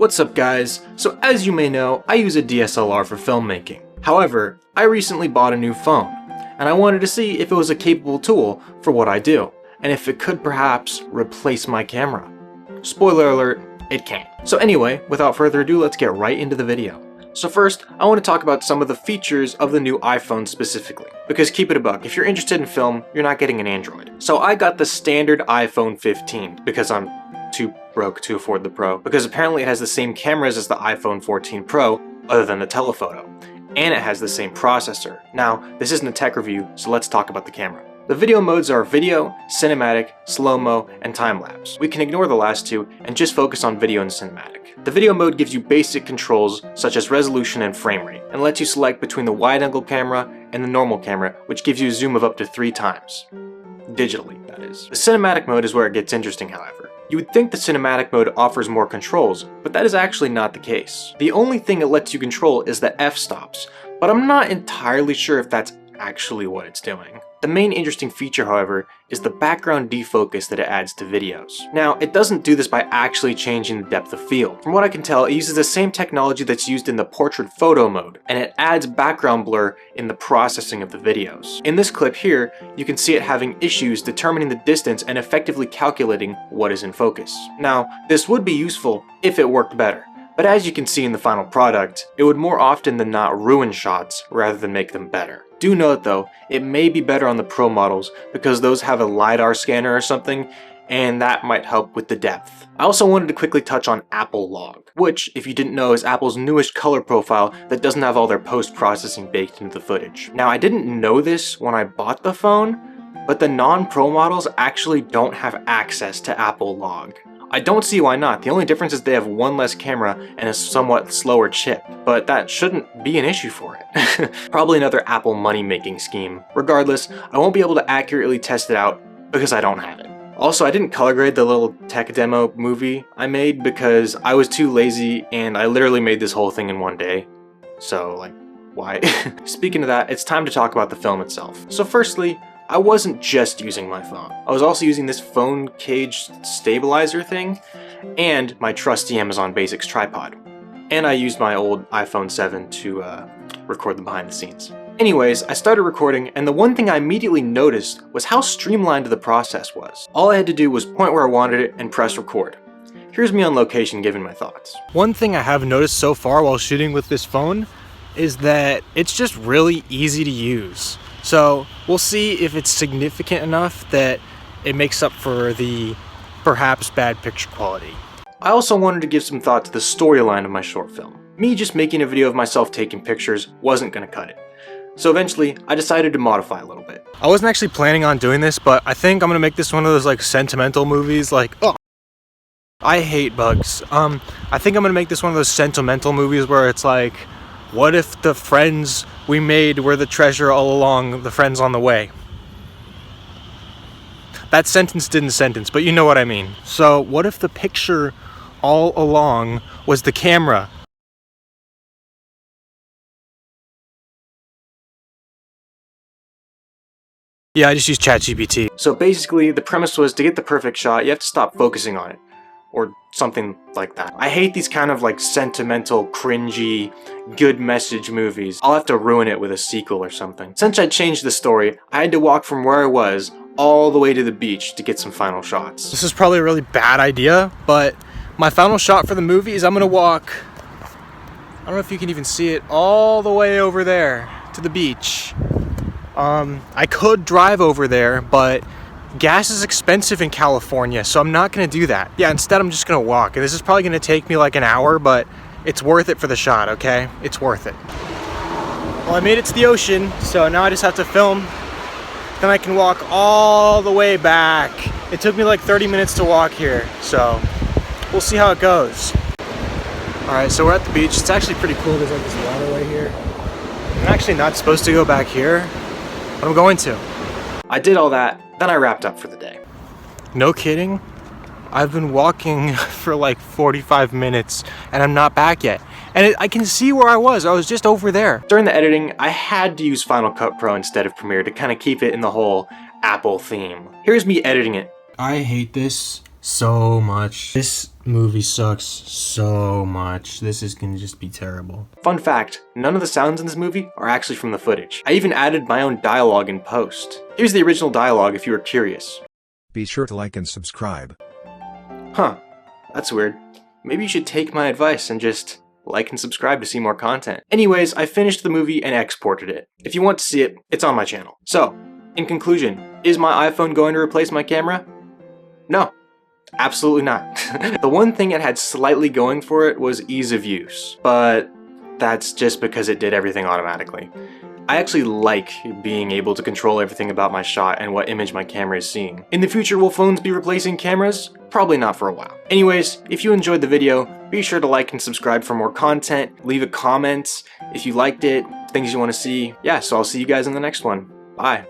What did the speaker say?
What's up guys? So as you may know, I use a DSLR for filmmaking. However, I recently bought a new phone, and I wanted to see if it was a capable tool for what I do, and if it could perhaps replace my camera. Spoiler alert, it can't. So anyway, without further ado, let's get right into the video. So first, I want to talk about some of the features of the new iPhone specifically. Because keep it a buck, if you're interested in film, you're not getting an Android. So I got the standard iPhone 15 because I'm too broke to afford the Pro, because apparently it has the same cameras as the iPhone 14 Pro other than the telephoto, and it has the same processor. Now, this isn't a tech review, so let's talk about the camera. The video modes are video, cinematic, slow-mo, and time-lapse. We can ignore the last two and just focus on video and cinematic. The video mode gives you basic controls such as resolution and frame rate, and lets you select between the wide-angle camera and the normal camera, which gives you a zoom of up to 3 times. Digitally, that is. The cinematic mode is where it gets interesting, however. You would think the cinematic mode offers more controls, but that is actually not the case. The only thing it lets you control is the f-stops, but I'm not entirely sure if that's actually what it's doing. The main interesting feature, however, is the background defocus that it adds to videos. Now, it doesn't do this by actually changing the depth of field. From what I can tell, it uses the same technology that's used in the portrait photo mode, and it adds background blur in the processing of the videos. In this clip here, you can see it having issues determining the distance and effectively calculating what is in focus. Now, this would be useful if it worked better. But as you can see in the final product, it would more often than not ruin shots rather than make them better. Do note though, it may be better on the Pro models because those have a LiDAR scanner or something, and that might help with the depth. I also wanted to quickly touch on Apple Log, which, if you didn't know, is Apple's newest color profile that doesn't have all their post-processing baked into the footage. Now, I didn't know this when I bought the phone, but the non-Pro models actually don't have access to Apple Log. I don't see why not. The only difference is they have one less camera and a somewhat slower chip, but that shouldn't be an issue for it. Probably another Apple money-making scheme. Regardless, I won't be able to accurately test it out because I don't have it. Also, I didn't color grade the little tech demo movie I made because I was too lazy and I literally made this whole thing in one day. So, like, why? Speaking of that, it's time to talk about the film itself. So firstly, I wasn't just using my phone. I was also using this phone cage stabilizer thing and my trusty Amazon Basics tripod. And I used my old iPhone 7 to record the behind the scenes. Anyways, I started recording, and the one thing I immediately noticed was how streamlined the process was. All I had to do was point where I wanted it and press record. Here's me on location giving my thoughts. One thing I have noticed so far while shooting with this phone is that it's just really easy to use. So we'll see if it's significant enough that it makes up for the perhaps bad picture quality. I also wanted to give some thought to the storyline of my short film. Me just making a video of myself taking pictures wasn't gonna cut it. So eventually, I decided to modify a little bit. I wasn't actually planning on doing this, but I think I'm gonna make this one of those like sentimental movies, like, oh, I hate bugs. I think I'm gonna make this one of those sentimental movies where it's like, what if the friends we made were the treasure all along, the friends on the way? That sentence didn't sentence, but you know what I mean. So what if the picture all along was the camera? Yeah, I just used ChatGPT. So basically, the premise was to get the perfect shot, you have to stop focusing on it. Or something like that. I hate these kind of like sentimental, cringy, good message movies. I'll have to ruin it with a sequel or something. Since I changed the story, I had to walk from where I was all the way to the beach to get some final shots. This is probably a really bad idea, but my final shot for the movie is I'm gonna walk, I don't know if you can even see it, all the way over there to the beach. I could drive over there, but gas is expensive in California, so I'm not gonna do that. Yeah, instead I'm just gonna walk. And this is probably gonna take me like an hour, but it's worth it for the shot, okay? It's worth it. Well, I made it to the ocean, so now I just have to film. Then I can walk all the way back. It took me like 30 minutes to walk here, so we'll see how it goes. All right, so we're at the beach. It's actually pretty cool. There's like this waterway here. I'm actually not supposed to go back here, but I'm going to. I did all that, then I wrapped up for the day. No kidding? I've been walking for like 45 minutes and I'm not back yet. And I can see where I was just over there. During the editing, I had to use Final Cut Pro instead of Premiere to kind of keep it in the whole Apple theme. Here's me editing it. I hate this so much. This movie sucks so much. This is gonna just be terrible. Fun fact, none of the sounds in this movie are actually from the footage. I even added my own dialogue in post. Here's the original dialogue if you were curious. Be sure to like and subscribe. Huh, that's weird. Maybe you should take my advice and just like and subscribe to see more content. Anyways, I finished the movie and exported it. If you want to see it, it's on my channel. So, in conclusion, is my iPhone going to replace my camera? No, absolutely not. The one thing it had slightly going for it was ease of use, but that's just because it did everything automatically. I actually like being able to control everything about my shot and what image my camera is seeing. In the future, will phones be replacing cameras? Probably not for a while. Anyways, if you enjoyed the video, be sure to like and subscribe for more content. Leave a comment if you liked it, things you want to see. Yeah, so I'll see you guys in the next one. Bye.